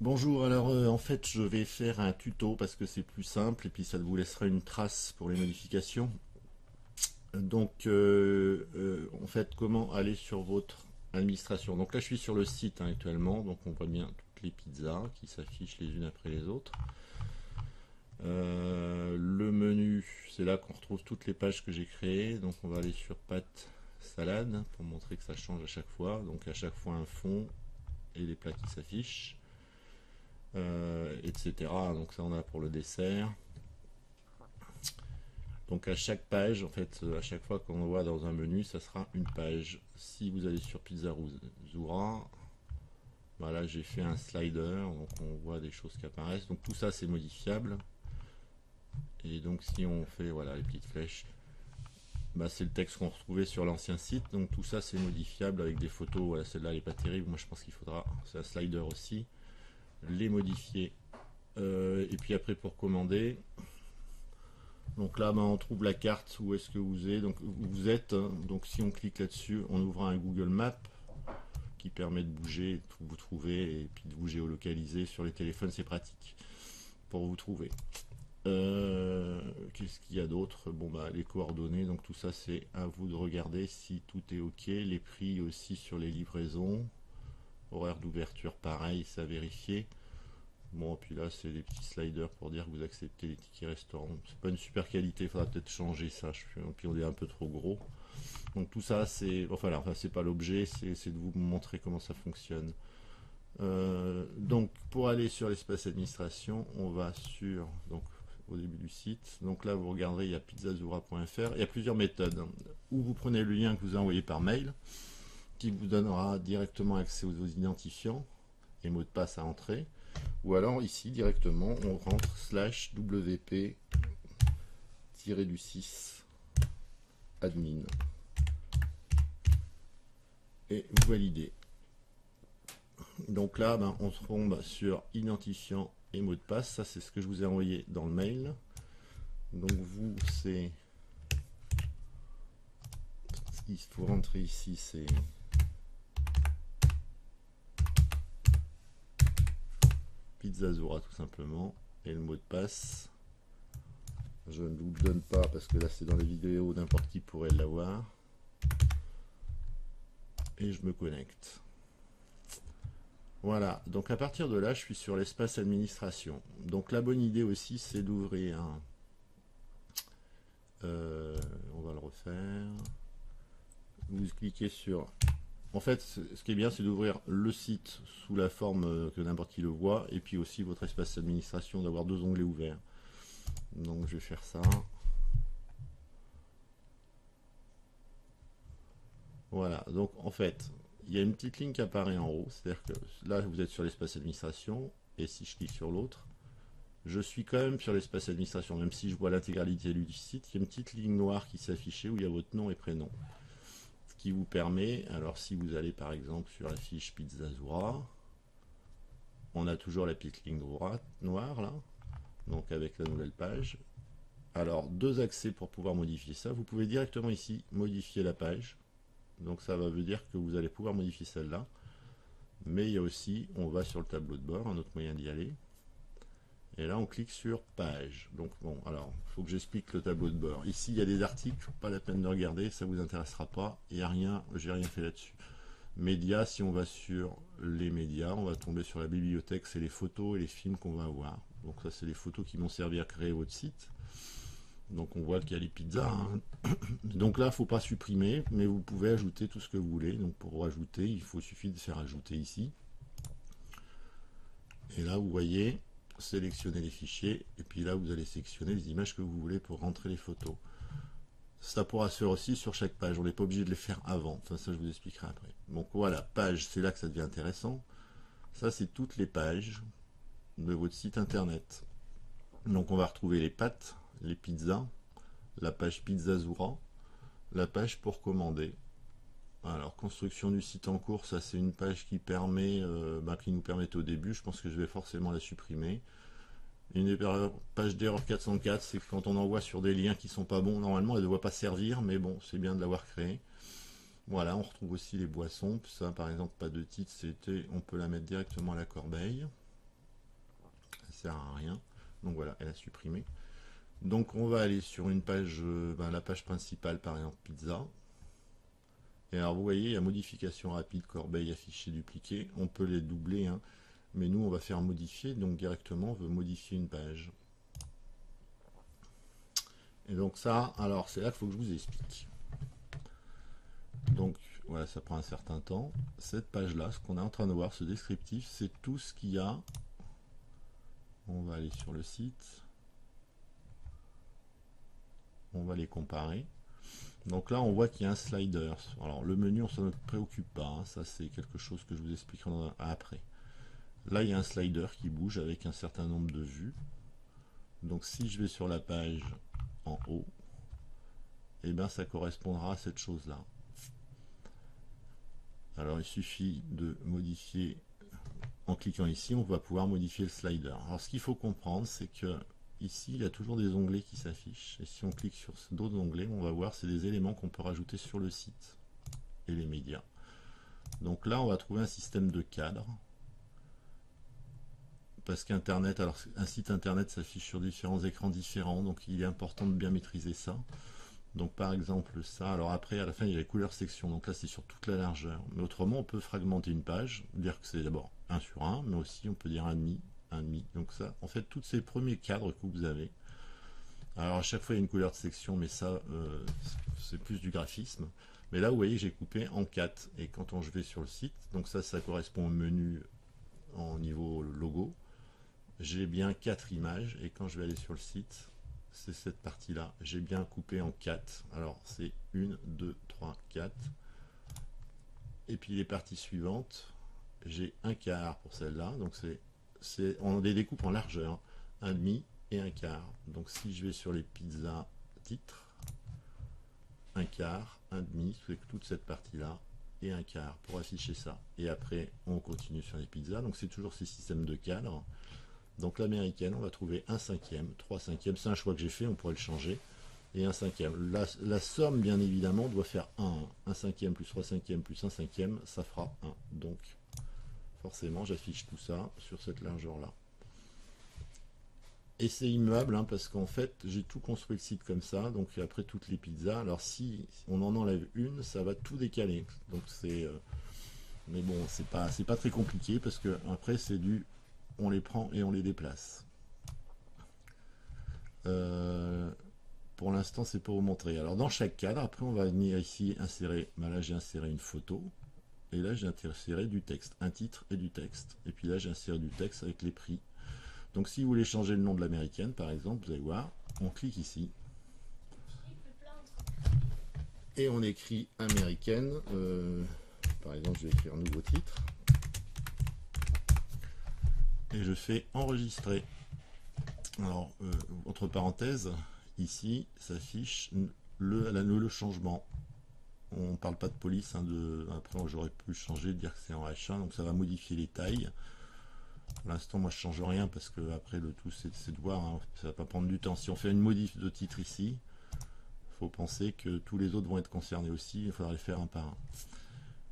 Bonjour, alors en fait je vais faire un tuto parce que c'est plus simple et puis ça vous laissera une trace pour les modifications. Donc en fait comment aller sur votre administration. Donc là je suis sur le site actuellement, donc on voit bien toutes les pizzas qui s'affichent les unes après les autres. Le menu, c'est là qu'on retrouve toutes les pages que j'ai créées. Donc on va aller sur pâtes salade pour montrer que ça change à chaque fois. Donc à chaque fois un fond et les plats qui s'affichent. Etc. Donc ça on a pour le dessert. Donc à chaque page, en fait, à chaque fois qu'on voit dans un menu, ça sera une page. Si vous allez sur Pizzaruzura, voilà, j'ai fait un slider, donc on voit des choses qui apparaissent. Donc tout ça c'est modifiable. Et donc si on fait voilà les petites flèches, bah, c'est le texte qu'on retrouvait sur l'ancien site. Donc tout ça c'est modifiable avec des photos. Voilà, celle-là elle est pas terrible. Moi je pense qu'il faudra, c'est un slider aussi, les modifier. Et puis après pour commander, donc là, ben, on trouve la carte où est-ce que vous êtes. Hein. Donc si on clique là-dessus, on ouvre un Google Maps qui permet de bouger, de vous trouver et puis de vous géolocaliser sur les téléphones, c'est pratique pour vous trouver. Qu'est-ce qu'il y a d'autre? Bon bah les coordonnées, donc tout ça c'est à vous de regarder si tout est ok. Les prix aussi sur les livraisons, horaire d'ouverture pareil, ça à vérifier. Bon, puis là, c'est des petits sliders pour dire que vous acceptez les tickets restaurants. C'est pas une super qualité, il faudra peut-être changer ça. Puis on est un peu trop gros. Donc tout ça, c'est. Enfin, là, enfin, c'est pas l'objet, c'est de vous montrer comment ça fonctionne. Donc, pour aller sur l'espace administration, on va sur. Donc, au début du site. Donc là, vous regarderez, il y a pizzazura.fr. Il y a plusieurs méthodes. Ou vous prenez le lien que vous envoyez par mail, qui vous donnera directement accès aux identifiants et mots de passe à entrer. Ou alors ici directement on rentre slash wp du 6 admin et vous validez. Donc là ben, on se tombe sur identifiant et mot de passe. Ça c'est ce que je vous ai envoyé dans le mail. Donc vous c'est ce qu'il faut rentrer ici, c'est Pizzazura tout simplement, et le mot de passe je ne vous le donne pas parce que là c'est dans les vidéos, n'importe qui pourrait l'avoir, et je me connecte. Voilà, donc à partir de là je suis sur l'espace administration. Donc la bonne idée aussi c'est d'ouvrir on va le refaire, vous cliquez sur, en fait ce qui est bien c'est d'ouvrir le site sous la forme que n'importe qui le voit, et puis aussi votre espace administration, d'avoir deux onglets ouverts. Donc je vais faire ça. Voilà, donc en fait, il y a une petite ligne qui apparaît en haut, c'est-à-dire que là vous êtes sur l'espace administration, et si je clique sur l'autre, je suis quand même sur l'espace administration, même si je vois l'intégralité du site, il y a une petite ligne noire qui s'affiche où il y a votre nom et prénom. Ce qui vous permet, alors si vous allez par exemple sur la fiche Pizzazura, on a toujours la petite ligne noire là, donc avec la nouvelle page. Alors deux accès pour pouvoir modifier ça, vous pouvez directement ici modifier la page. Donc ça veut dire que vous allez pouvoir modifier celle-là. Mais il y a aussi, on va sur le tableau de bord, un autre moyen d'y aller. Et là, on clique sur page. Donc bon, alors, il faut que j'explique le tableau de bord. Ici, il y a des articles, pas la peine de regarder, ça vous intéressera pas. Il n'y a rien, j'ai rien fait là-dessus. Médias, si on va sur les médias, on va tomber sur la bibliothèque, c'est les photos et les films qu'on va avoir. Donc ça, c'est les photos qui m'ont servi à créer votre site. Donc on voit qu'il y a les pizzas. Hein. Donc là, il ne faut pas supprimer, mais vous pouvez ajouter tout ce que vous voulez. Donc pour ajouter, suffit de faire ajouter ici. Et là, vous voyez, sélectionner les fichiers. Et puis là, vous allez sélectionner les images que vous voulez pour rentrer les photos. Ça pourra se faire aussi sur chaque page. On n'est pas obligé de les faire avant. Enfin, ça, je vous expliquerai après. Donc voilà, page, c'est là que ça devient intéressant. Ça, c'est toutes les pages de votre site internet. Donc on va retrouver les pâtes, les pizzas, la page Pizzazura, la page pour commander. Alors construction du site en cours, ça c'est une page qui permet, qui nous permet au début. Je pense que je vais forcément la supprimer. Une page d'erreur 404, c'est quand on envoie sur des liens qui sont pas bons. Normalement, elle ne doit pas servir, mais bon, c'est bien de l'avoir créée. Voilà, on retrouve aussi les boissons. Ça, par exemple, pas de titre, c'était, on peut la mettre directement à la corbeille. sert à rien. Donc voilà, elle a supprimé. Donc on va aller sur une page, la page principale par exemple pizza. Et alors vous voyez, il y a modification rapide, corbeille affichée, dupliquée. On peut les doubler, hein, mais nous on va faire modifier, donc directement on veut modifier une page. Et donc ça, alors c'est là qu'il faut que je vous explique. Donc voilà, ça prend un certain temps. Cette page là, ce qu'on est en train de voir, ce descriptif, c'est tout ce qu'il y a. On va aller sur le site. On va les comparer. Donc là on voit qu'il y a un slider. Alors le menu on ne s'en préoccupe pas, hein. Ça c'est quelque chose que je vous expliquerai après. Là il y a un slider qui bouge avec un certain nombre de vues. Donc si je vais sur la page en haut, et bien ça correspondra à cette chose là. Alors il suffit de modifier, en cliquant ici on va pouvoir modifier le slider. Alors ce qu'il faut comprendre, c'est que ici il y a toujours des onglets qui s'affichent, et si on clique sur d'autres onglets, on va voir c'est des éléments qu'on peut rajouter sur le site et les médias. Donc là on va trouver un système de cadre, parce qu'Internet, alors un site internet s'affiche sur différents écrans différents, donc il est important de bien maîtriser ça. Donc par exemple ça, alors après à la fin il y a les couleurs section, donc là c'est sur toute la largeur. Mais autrement on peut fragmenter une page, dire que c'est d'abord 1 sur 1, mais aussi on peut dire 1,5. Donc ça, en fait tous ces premiers cadres que vous avez. Alors à chaque fois il y a une couleur de section, mais ça c'est plus du graphisme. Mais là vous voyez j'ai coupé en 4, et quand je vais sur le site, donc ça correspond au menu en niveau logo. J'ai bien 4 images, et quand je vais aller sur le site, c'est cette partie là, j'ai bien coupé en 4. Alors c'est 1, 2, 3, 4, et puis les parties suivantes, j'ai un quart pour celle-là, donc on les découpe en largeur, un demi et un quart. Donc si je vais sur les pizzas titres, un quart, un demi, c'est toute cette partie là, et un quart pour afficher ça. Et après on continue sur les pizzas, donc c'est toujours ces systèmes de cadres. Donc l'américaine, on va trouver un cinquième, 3 cinquièmes, c'est un choix que j'ai fait, on pourrait le changer, et un cinquième. La somme, bien évidemment, doit faire 1. 1 cinquième plus 3 cinquièmes plus 1 cinquième, ça fera 1. Donc, forcément, j'affiche tout ça sur cette largeur-là. Et c'est immuable, hein, parce qu'en fait, j'ai tout construit le site comme ça, donc après toutes les pizzas. Alors si on en enlève une, ça va tout décaler. Donc c'est... mais bon, c'est pas très compliqué, parce que après c'est du... on les prend et on les déplace. Pour l'instant c'est pour vous montrer. Alors dans chaque cadre, après on va venir ici insérer, là j'ai inséré une photo, et là j'ai inséré du texte, un titre et du texte, et puis là j'ai inséré du texte avec les prix. Donc si vous voulez changer le nom de l'américaine par exemple, vous allez voir, on clique ici et on écrit américaine, par exemple je vais écrire nouveau titre, et je fais enregistrer. Alors entre parenthèses, ici s'affiche le changement. On parle pas de police, hein, après j'aurais pu changer, dire que c'est en H1, donc ça va modifier les tailles. Pour l'instant moi je change rien, parce que après le tout c'est de voir, hein, ça va pas prendre du temps. Si on fait une modif de titre ici, il faut penser que tous les autres vont être concernés aussi, il faudra les faire un par un.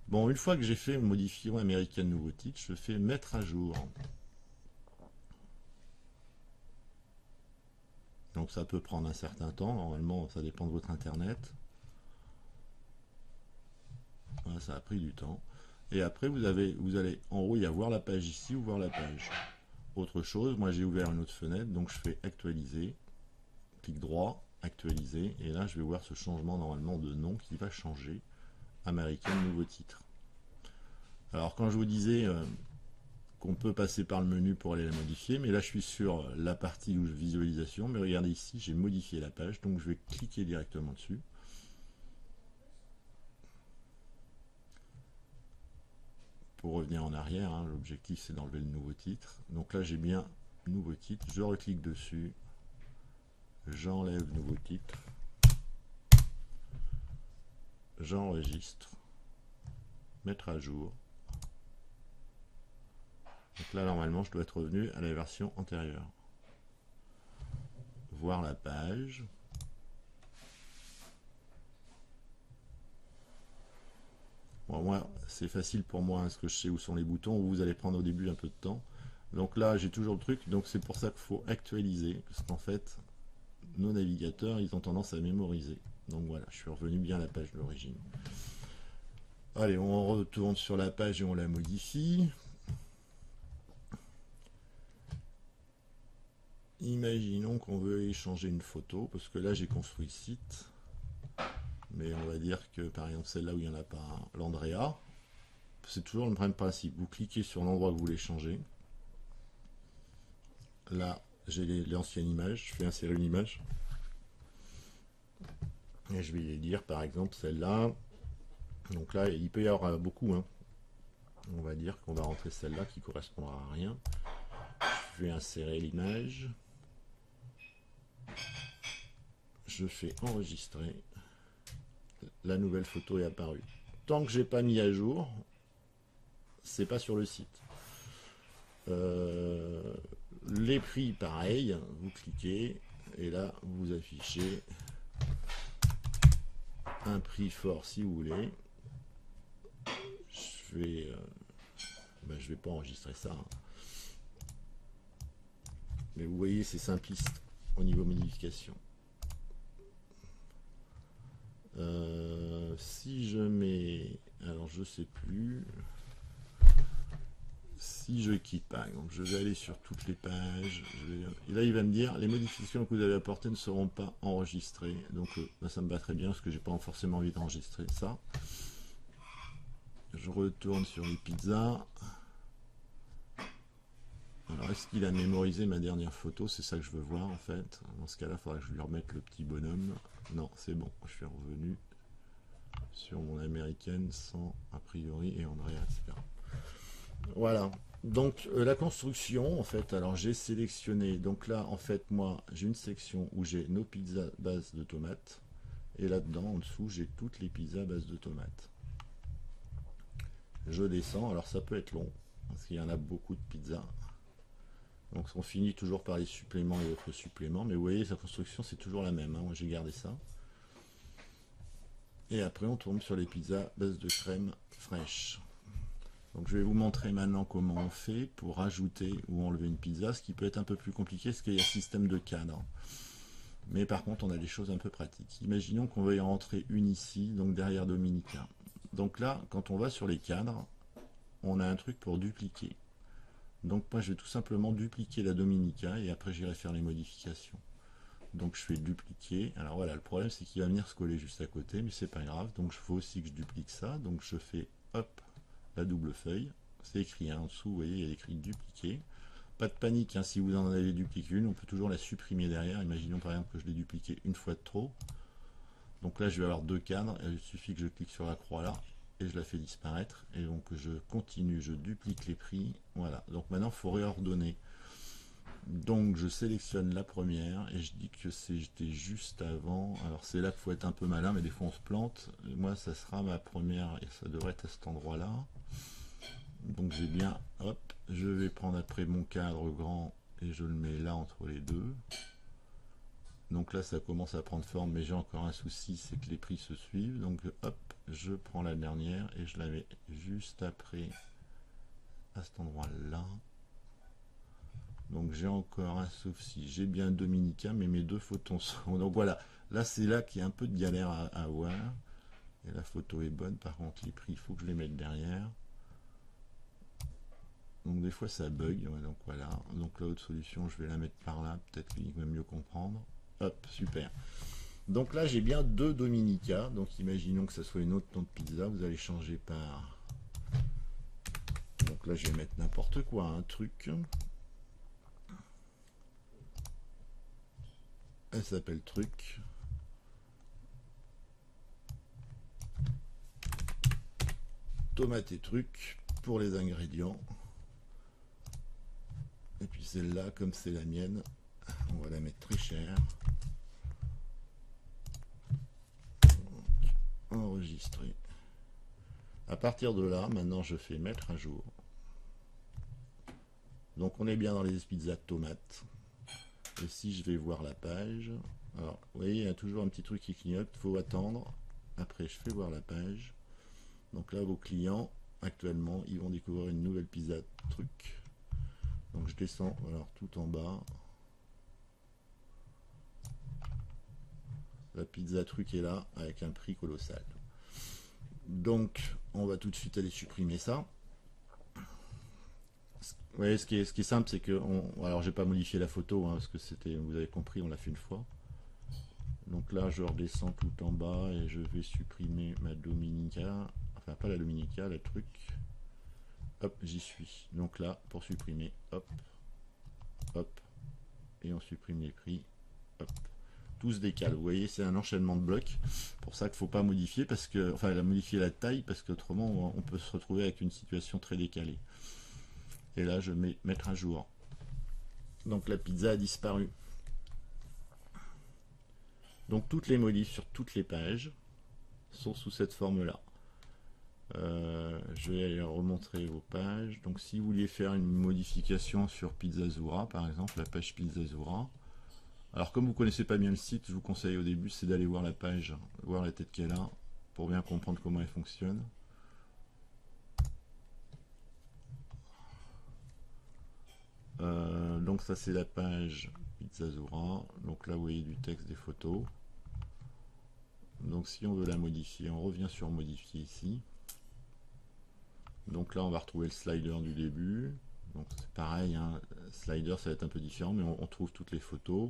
Bon, une fois que j'ai fait modifier américaine nouveau titre, je fais mettre à jour. Donc ça peut prendre un certain temps, normalement ça dépend de votre internet. Voilà, ça a pris du temps. Et après vous allez en haut, il y a voir la page ici ou voir la page. Autre chose, moi j'ai ouvert une autre fenêtre, donc je fais actualiser, clic droit, actualiser, et là je vais voir ce changement normalement de nom qui va changer. Américaine nouveau titre. Alors quand je vous disais qu'on peut passer par le menu pour aller la modifier, mais là je suis sur la partie où visualisation, mais regardez ici, j'ai modifié la page, donc je vais cliquer directement dessus. Pour revenir en arrière, hein, l'objectif c'est d'enlever le nouveau titre. Donc là j'ai bien nouveau titre, je reclique dessus, j'enlève nouveau titre, j'enregistre, mettre à jour. Donc là normalement je dois être revenu à la version antérieure. Voir la page. Bon, moi c'est facile pour moi, hein, parce que je sais où sont les boutons. Vous allez prendre au début un peu de temps. Donc là, j'ai toujours le truc, donc c'est pour ça qu'il faut actualiser, parce qu'en fait, nos navigateurs, ils ont tendance à mémoriser. Donc voilà, je suis revenu bien à la page de l'origine. Allez, on retourne sur la page et on la modifie. Imaginons qu'on veut échanger une photo, parce que là j'ai construit le site. Mais on va dire que par exemple celle-là où il n'y en a pas, l'Andrea, c'est toujours le même principe. Vous cliquez sur l'endroit que vous voulez changer. Là, j'ai l'ancienne image, je fais insérer une image. Et je vais dire par exemple celle-là. Donc là, il peut y avoir beaucoup. Hein. On va dire qu'on va rentrer celle-là qui correspondra à rien. Je vais insérer l'image. Je fais enregistrer. La nouvelle photo est apparue. Tant que j'ai pas mis à jour, c'est pas sur le site. Les prix, pareil, vous cliquez et là vous affichez un prix fort si vous voulez. Je vais pas enregistrer ça. Hein. Mais vous voyez, c'est simpliste au niveau modification. Si je mets, alors je sais plus, si je quitte par exemple, je vais aller sur toutes les pages, et là il va me dire les modifications que vous avez apportées ne seront pas enregistrées, donc là, ça me va très bien parce que j'ai pas forcément envie d'enregistrer ça. Je retourne sur les pizzas. Alors est-ce qu'il a mémorisé ma dernière photo? C'est ça que je veux voir en fait. Dans ce cas là il faudrait que je lui remette le petit bonhomme. Non, c'est bon, je suis revenu sur mon américaine sans a priori et Andrea, etc. Voilà, donc la construction en fait, alors j'ai sélectionné, donc là en fait moi j'ai une section où j'ai nos pizzas base de tomates et là-dedans en dessous j'ai toutes les pizzas base de tomates. Je descends, alors ça peut être long parce qu'il y en a beaucoup de pizzas. Donc on finit toujours par les suppléments et autres suppléments, mais vous voyez sa construction c'est toujours la même, hein. Moi j'ai gardé ça. Et après on tombe sur les pizzas base de crème fraîche. Donc je vais vous montrer maintenant comment on fait pour ajouter ou enlever une pizza, ce qui peut être un peu plus compliqué parce qu'il y a un système de cadre. Mais par contre on a des choses un peu pratiques. Imaginons qu'on veuille en rentrer une ici, donc derrière Dominica. Donc là, quand on va sur les cadres, on a un truc pour dupliquer. Donc moi je vais tout simplement dupliquer la Dominica et après j'irai faire les modifications. Donc je fais dupliquer. Alors voilà, le problème c'est qu'il va venir se coller juste à côté, mais c'est pas grave. Donc il faut aussi que je duplique ça. Donc je fais hop, la double feuille. C'est écrit hein, en dessous, vous voyez, il y a écrit dupliquer. Pas de panique, hein, si vous en avez dupliqué une, on peut toujours la supprimer derrière. Imaginons par exemple que je l'ai dupliqué une fois de trop. Donc là je vais avoir deux cadres, il suffit que je clique sur la croix là et je la fais disparaître. Et donc je continue, je duplique les prix. Voilà, donc maintenant il faut réordonner. Donc je sélectionne la première et je dis que j'étais juste avant. Alors c'est là qu'il faut être un peu malin, mais des fois on se plante. Et moi ça sera ma première et ça devrait être à cet endroit là. Donc j'ai bien, hop, je vais prendre après mon cadre grand et je le mets là entre les deux. Donc là ça commence à prendre forme, mais j'ai encore un souci, c'est que les prix se suivent. Donc hop, je prends la dernière et je la mets juste après à cet endroit là. Donc j'ai encore un souci, j'ai bien Dominica, mais mes deux photons sont... Donc voilà, là c'est là qu'il y a un peu de galère à avoir. Et la photo est bonne, par contre les prix, il faut que je les mette derrière. Donc des fois ça bug, ouais, donc voilà. Donc la autre solution, je vais la mettre par là, peut-être qu'il va mieux comprendre. Hop, super. Donc là j'ai bien deux Dominica, donc imaginons que ça soit une autre nom de pizza, vous allez changer par... Donc là je vais mettre n'importe quoi, un truc... Elle s'appelle truc. Tomate et truc pour les ingrédients. Et puis celle-là, comme c'est la mienne, on va la mettre très chère. Enregistrer. À partir de là, maintenant je fais mettre à jour. Donc on est bien dans les pizzas de tomates. Et si je vais voir la page, alors vous voyez, il y a toujours un petit truc qui clignote, il faut attendre. Après je fais voir la page. Donc là vos clients, actuellement, ils vont découvrir une nouvelle pizza truc. Donc je descends alors tout en bas. La pizza truc est là avec un prix colossal. Donc on va tout de suite aller supprimer ça. Ouais, ce qui est simple, c'est que alors j'ai pas modifié la photo hein, parce que c'était, vous avez compris, on l'a fait une fois. Donc là, je redescends tout en bas et je vais supprimer ma Dominica, enfin pas la Dominica, le truc. Hop, j'y suis. Donc là, pour supprimer, hop, hop, et on supprime les prix, hop. Tout se décale. Vous voyez, c'est un enchaînement de blocs. Pour ça qu'il ne faut pas modifier, parce que, enfin, modifier la taille, parce qu'autrement, on peut se retrouver avec une situation très décalée. Et là, je mets mettre à jour. Donc la pizza a disparu. Donc toutes les modifs sur toutes les pages sont sous cette forme-là. Je vais aller remontrer vos pages. Donc si vous vouliez faire une modification sur Pizzazura, par exemple, la page Pizzazura, alors comme vous connaissez pas bien le site, je vous conseille au début, c'est d'aller voir la page, voir la tête qu'elle a, pour bien comprendre comment elle fonctionne. Donc ça c'est la page Pizzazura. Donc là vous voyez du texte, des photos. Donc si on veut la modifier, on revient sur modifier ici. Donc là on va retrouver le slider du début. Donc c'est pareil, hein, slider ça va être un peu différent, mais on trouve toutes les photos.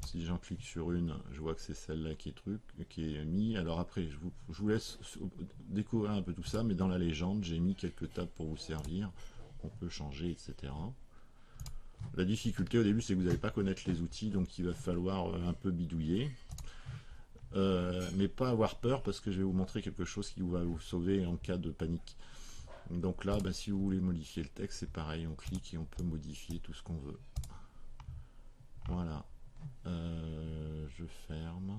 Si j'en clique sur une, je vois que c'est celle-là qui est mis. Alors après, je vous laisse découvrir un peu tout ça, mais dans la légende, j'ai mis quelques tables pour vous servir. On peut changer, etc. La difficulté au début, c'est que vous n'allez pas connaître les outils, donc il va falloir un peu bidouiller. Mais pas avoir peur, parce que je vais vous montrer quelque chose qui va vous sauver en cas de panique. Donc là, si vous voulez modifier le texte, c'est pareil, on clique et on peut modifier tout ce qu'on veut. Voilà. Je ferme.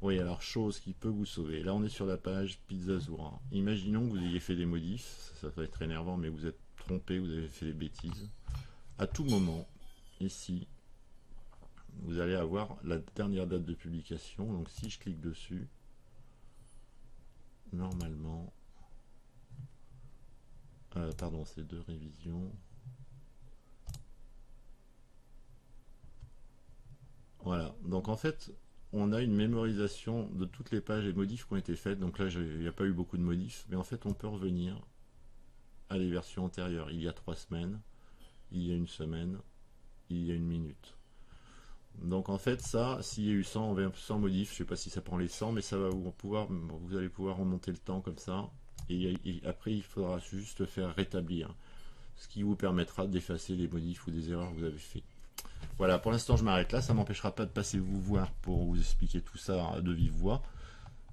Oui, alors chose qui peut vous sauver. Là, on est sur la page Pizzazura. Imaginons que vous ayez fait des modifs, ça va être énervant, mais vous êtes trompé, vous avez fait des bêtises. À tout moment, ici, vous allez avoir la dernière date de publication. Donc, si je clique dessus, normalement, pardon, c'est deux révisions. Voilà, donc en fait, on a une mémorisation de toutes les pages et modifs qui ont été faites. Donc là, il n'y a pas eu beaucoup de modifs, mais en fait, on peut revenir à les versions antérieures. Il y a 3 semaines, il y a une semaine, il y a une minute. Donc en fait, ça, s'il y a eu 100 modifs, je ne sais pas si ça prend les 100, mais ça va vous allez pouvoir remonter le temps comme ça. Et après, il faudra juste faire rétablir, ce qui vous permettra d'effacer les modifs ou des erreurs que vous avez fait. Voilà, pour l'instant je m'arrête là, ça m'empêchera pas de passer vous voir pour vous expliquer tout ça de vive voix.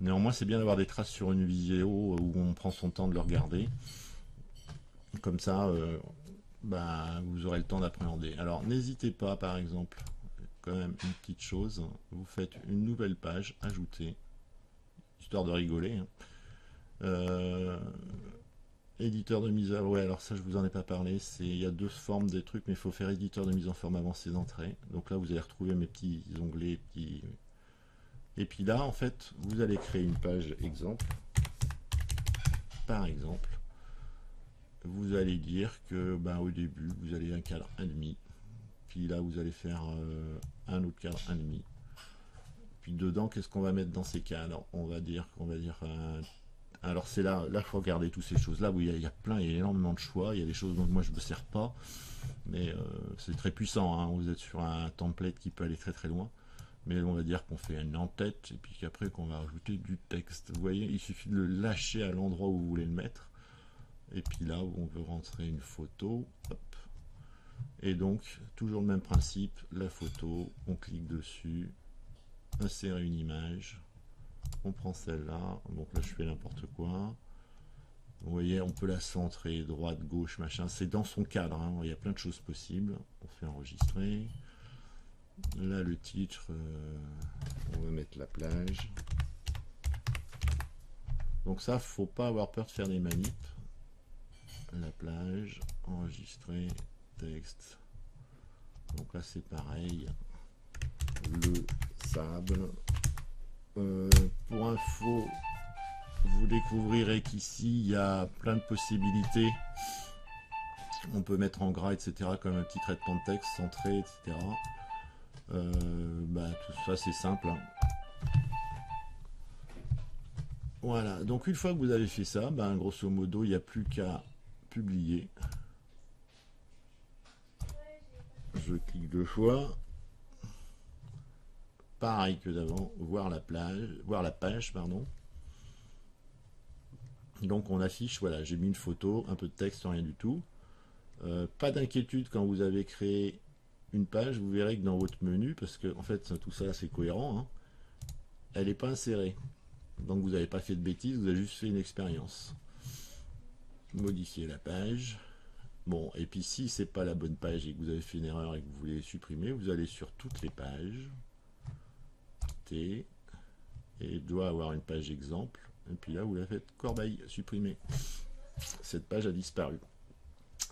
Néanmoins, c'est bien d'avoir des traces sur une vidéo où on prend son temps de le regarder. Comme ça, vous aurez le temps d'appréhender. Alors, n'hésitez pas, par exemple, quand même une petite chose, vous faites une nouvelle page, ajouter, histoire de rigoler. Éditeur de mise à... Ouais, alors ça, je vous en ai pas parlé. Il y a deux formes des trucs, mais il faut faire éditeur de mise en forme avancée d'entrée. Donc là, vous allez retrouver mes petits onglets. Et puis là, en fait, vous allez créer une page exemple. Par exemple, vous allez dire que au début, vous allez un cadre 1,5. Puis là, vous allez faire un autre cadre 1,5. Puis dedans, qu'est-ce qu'on va mettre dans ces cadres? On va dire alors c'est là il faut regarder toutes ces choses là où il y a plein, il y a énormément de choix, il y a des choses dont moi je ne me sers pas, mais c'est très puissant, hein. Vous êtes sur un template qui peut aller très très loin, mais on va dire qu'on fait une en-tête et puis qu'après qu'on va ajouter du texte. Vous voyez, il suffit de le lâcher à l'endroit où vous voulez le mettre, et puis là où on veut rentrer une photo, hop. Et donc toujours le même principe, la photo, on clique dessus, insérer une image. On prend celle-là, donc là je fais n'importe quoi. Vous voyez, on peut la centrer, droite, gauche, machin. C'est dans son cadre, hein. Il y a plein de choses possibles. On fait enregistrer. Là, le titre, on va mettre la plage. Donc ça, faut pas avoir peur de faire des manips. La plage, enregistrer, texte. Donc là, c'est pareil. Le sable. Pour info, vous découvrirez qu'ici il y a plein de possibilités On peut mettre en gras, etc. comme un petit traitement de texte, centré, etc. Tout ça c'est simple. Hein. Voilà, donc une fois que vous avez fait ça, grosso modo, il n'y a plus qu'à publier. Je clique 2 fois. Pareil que d'avant, voir la page, pardon. Donc on affiche, voilà, j'ai mis une photo, un peu de texte, rien du tout. Pas d'inquiétude quand vous avez créé une page, vous verrez que dans votre menu, parce que en fait tout ça c'est cohérent, hein, elle n'est pas insérée. Donc vous n'avez pas fait de bêtises, vous avez juste fait une expérience. Modifier la page. Bon, et puis si c'est pas la bonne page et que vous avez fait une erreur et que vous voulez supprimer, vous allez sur toutes les pages. T. Et il doit avoir une page exemple. Et puis là, vous la faites corbeille, supprimer. Cette page a disparu.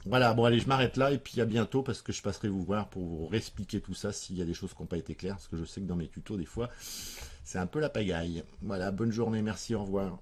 Voilà, bon allez, je m'arrête là et puis à bientôt parce que je passerai vous voir pour vous réexpliquer tout ça s'il y a des choses qui n'ont pas été claires, parce que je sais que dans mes tutos, des fois, c'est un peu la pagaille. Voilà, bonne journée, merci, au revoir.